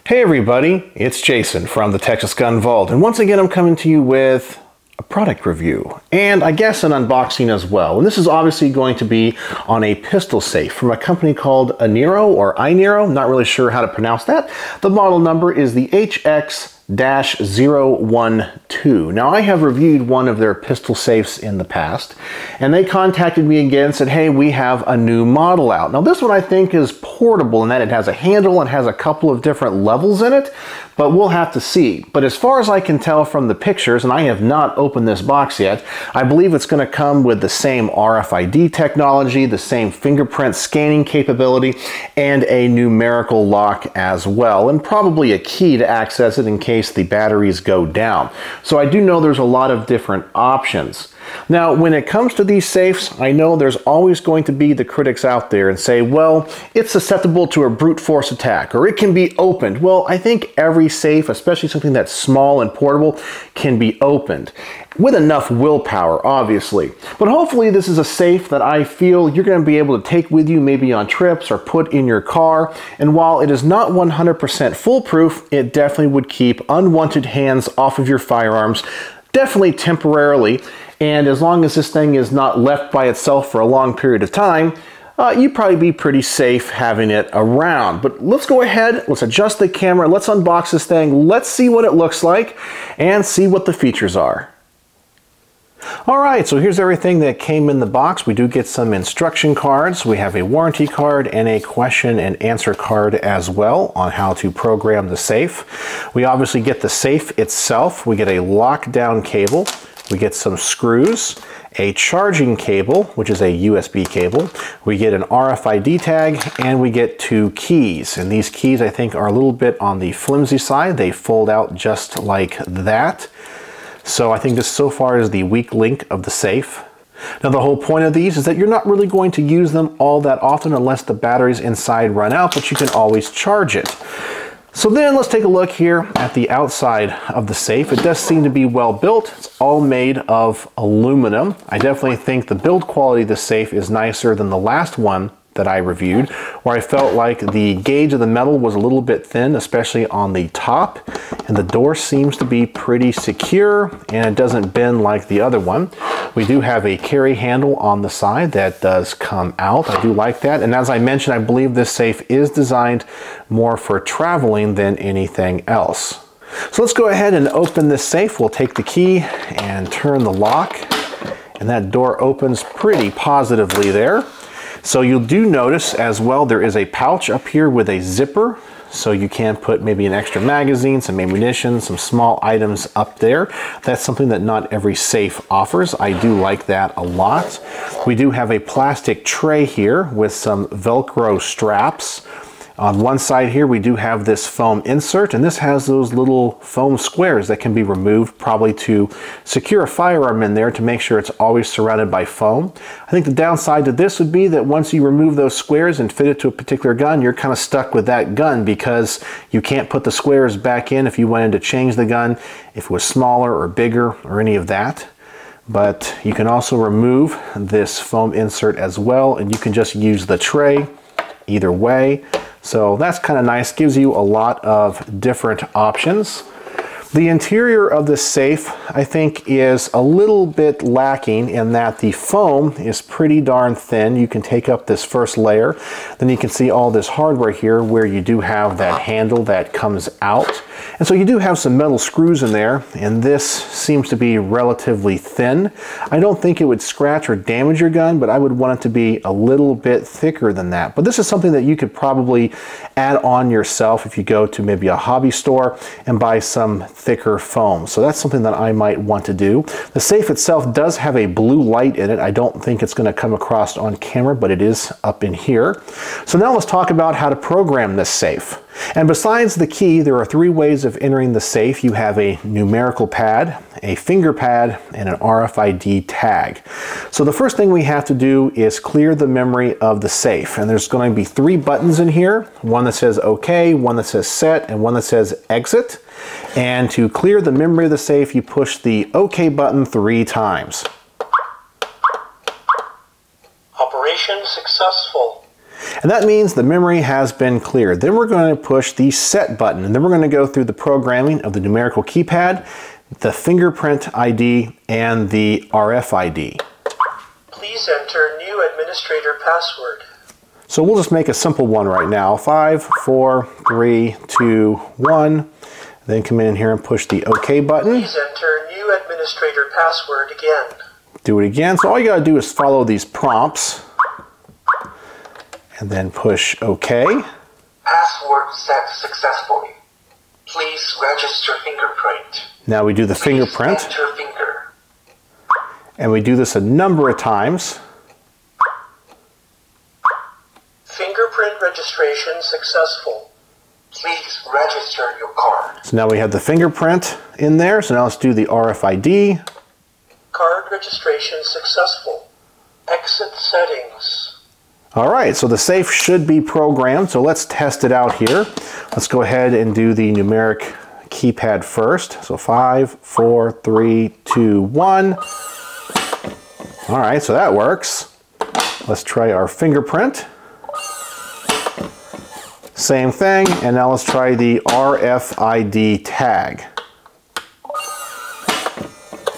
Hey everybody, it's Jason from the Texas Gun Vault, and once again I'm coming to you with a product review, and I guess an unboxing as well. And this is obviously going to be on a pistol safe from a company called Ainiro, or Ainiro, not really sure how to pronounce that. The model number is the HX-012. Now I have reviewed one of their pistol safes in the past, and they contacted me again and said, hey, we have a new model out. Now this one I think is portable in that it has a handle and has a couple of different levels in it, but we'll have to see. But as far as I can tell from the pictures, and I have not opened this box yet, I believe it's going to come with the same RFID technology, the same fingerprint scanning capability, and a numerical lock as well, and probably a key to access it in case the batteries go down. So I do know there's a lot of different options. Now, when it comes to these safes, I know there's always going to be the critics out there and say, well, it's susceptible to a brute force attack, or it can be opened. Well, I think every safe, especially something that's small and portable, can be opened with enough willpower, obviously. But hopefully this is a safe that I feel you're going to be able to take with you maybe on trips or put in your car. And while it is not 100% foolproof, it definitely would keep unwanted hands off of your firearms, definitely temporarily. And as long as this thing is not left by itself for a long period of time, you'd probably be pretty safe having it around. But let's go ahead, let's adjust the camera, let's unbox this thing, let's see what it looks like, and see what the features are. Alright, so here's everything that came in the box. We do get some instruction cards, we have a warranty card, and a question and answer card as well on how to program the safe. We obviously get the safe itself, we get a lockdown cable, we get some screws, a charging cable, which is a USB cable, we get an RFID tag, and we get 2 keys. And these keys I think are a little bit on the flimsy side. They fold out just like that. So I think this so far is the weak link of the safe. Now the whole point of these is that you're not really going to use them all that often unless the batteries inside run out, but you can always charge it. So then let's take a look here at the outside of the safe. It does seem to be well built. It's all made of aluminum. I definitely think the build quality of the safe is nicer than the last one that I reviewed, where I felt like the gauge of the metal was a little bit thin, especially on the top, and the door seems to be pretty secure and it doesn't bend like the other one. We do have a carry handle on the side that does come out. I do like that, and as I mentioned, I believe this safe is designed more for traveling than anything else. So let's go ahead and open this safe. We'll take the key and turn the lock, and that door opens pretty positively there. So you do notice as well there is a pouch up here with a zipper, so you can put maybe an extra magazine, some ammunition, some small items up there. That's something that not every safe offers. I do like that a lot. We do have a plastic tray here with some Velcro straps. On one side here we do have this foam insert, and this has those little foam squares that can be removed, probably to secure a firearm in there to make sure it's always surrounded by foam. I think the downside to this would be that once you remove those squares and fit it to a particular gun, you're kind of stuck with that gun because you can't put the squares back in if you wanted to change the gun, if it was smaller or bigger or any of that. But you can also remove this foam insert as well, and you can just use the tray either way. So that's kind of nice, gives you a lot of different options. The interior of this safe, I think, is a little bit lacking in that the foam is pretty darn thin. You can take up this first layer, then you can see all this hardware here where you do have that handle that comes out. And so you do have some metal screws in there, and this seems to be relatively thin. I don't think it would scratch or damage your gun, but I would want it to be a little bit thicker than that. But this is something that you could probably add on yourself if you go to maybe a hobby store and buy some thicker foam. So that's something that I might want to do. The safe itself does have a blue light in it. I don't think it's going to come across on camera, but it is up in here. So now let's talk about how to program this safe. And besides the key, there are 3 ways of entering the safe. You have a numerical pad, a finger pad, and an RFID tag. So the first thing we have to do is clear the memory of the safe. And there's going to be 3 buttons in here. One that says OK, one that says set, and one that says exit. And to clear the memory of the safe, you push the OK button 3 times. Operation successful. And that means the memory has been cleared. Then we're going to push the set button, and then we're going to go through the programming of the numerical keypad, the fingerprint ID, and the RFID. Please enter new administrator password. So we'll just make a simple one right now. 5, 4, 3, 2, 1. Then come in here and push the OK button. Please enter new administrator password again. Do it again. So all you got to do is follow these prompts. And then push OK. Password set successfully. Please register fingerprint. Now we do the fingerprint. Enter finger. And we do this a number of times. Fingerprint registration successful. Please register your card. So now we have the fingerprint in there. So now let's do the RFID. Card registration successful. Exit settings. All right, so the safe should be programmed. So let's test it out here. Let's go ahead and do the numeric keypad first. So 5, 4, 3, 2, 1. All right, so that works. Let's try our fingerprint. Same thing, and now let's try the RFID tag.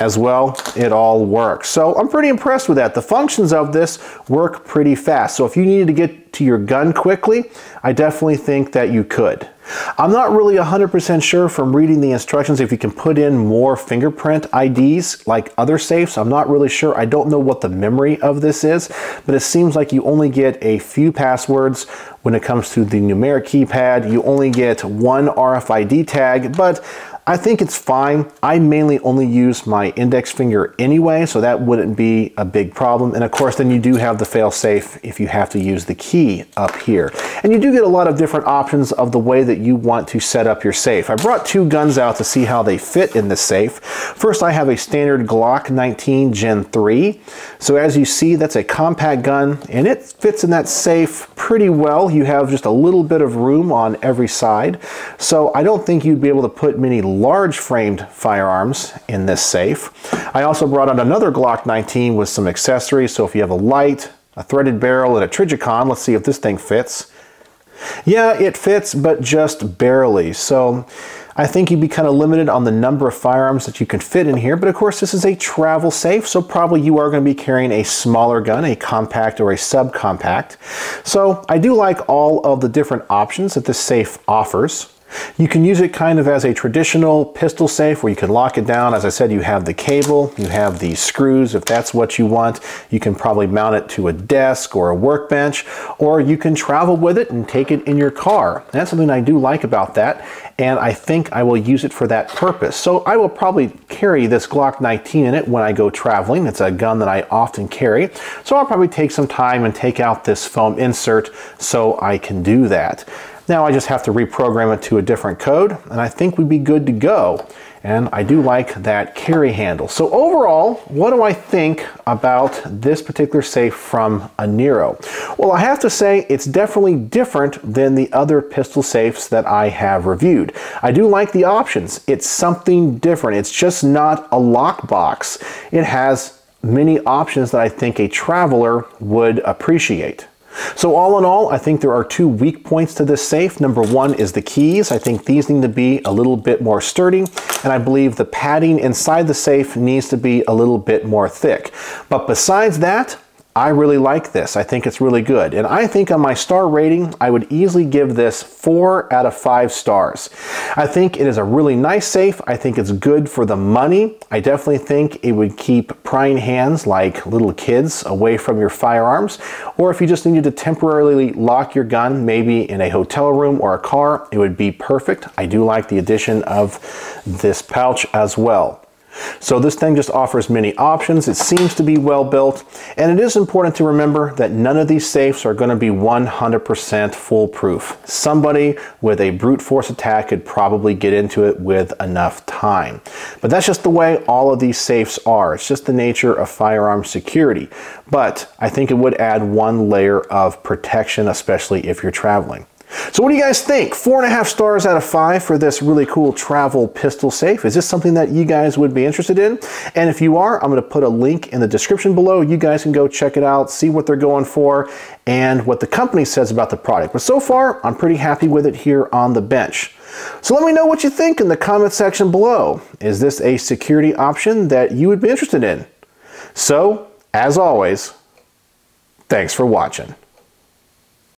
As well, it all works. So I'm pretty impressed with that. The functions of this work pretty fast. So if you needed to get to your gun quickly, I definitely think that you could. I'm not really 100% sure from reading the instructions if you can put in more fingerprint IDs like other safes. I'm not really sure. I don't know what the memory of this is, but it seems like you only get a few passwords when it comes to the numeric keypad. You only get one RFID tag, but I think it's fine. I mainly only use my index finger anyway, so that wouldn't be a big problem. And of course, then you do have the fail-safe if you have to use the key up here. And you do get a lot of different options of the way that you want to set up your safe. I brought two guns out to see how they fit in the safe. First, I have a standard Glock 19 Gen 3. So as you see, that's a compact gun, and it fits in that safe pretty well. You have just a little bit of room on every side. So I don't think you'd be able to put many large framed firearms in this safe. I also brought out another Glock 19 with some accessories. So if you have a light, a threaded barrel, and a Trijicon, let's see if this thing fits. Yeah, it fits, but just barely. So I think you'd be kind of limited on the number of firearms that you can fit in here. But of course, this is a travel safe, so probably you are going to be carrying a smaller gun, a compact or a subcompact. So I do like all of the different options that this safe offers. You can use it kind of as a traditional pistol safe where you can lock it down. As I said, you have the cable, you have the screws if that's what you want. You can probably mount it to a desk or a workbench, or you can travel with it and take it in your car. And that's something I do like about that, and I think I will use it for that purpose. So I will probably carry this Glock 19 in it when I go traveling. It's a gun that I often carry. So I'll probably take some time and take out this foam insert so I can do that. Now I just have to reprogram it to a different code, and I think we'd be good to go. And I do like that carry handle. So overall, what do I think about this particular safe from Ainiro? Well, I have to say it's definitely different than the other pistol safes that I have reviewed. I do like the options. It's something different. It's just not a lockbox. It has many options that I think a traveler would appreciate. So all in all, I think there are two weak points to this safe. Number one is the keys. I think these need to be a little bit more sturdy, and I believe the padding inside the safe needs to be a little bit more thick. But besides that, I really like this. I think it's really good. And I think on my star rating, I would easily give this 4 out of 5 stars. I think it is a really nice safe. I think it's good for the money. I definitely think it would keep prying hands like little kids away from your firearms. Or if you just needed to temporarily lock your gun, maybe in a hotel room or a car, it would be perfect. I do like the addition of this pouch as well. So this thing just offers many options. It seems to be well built, and it is important to remember that none of these safes are going to be 100% foolproof. Somebody with a brute force attack could probably get into it with enough time. But that's just the way all of these safes are. It's just the nature of firearm security. But I think it would add one layer of protection, especially if you're traveling. So what do you guys think? 4.5 stars out of 5 for this really cool travel pistol safe. Is this something that you guys would be interested in? And if you are, I'm going to put a link in the description below. You guys can go check it out, see what they're going for, and what the company says about the product. But so far, I'm pretty happy with it here on the bench. So let me know what you think in the comment section below. Is this a security option that you would be interested in? So, as always, thanks for watching.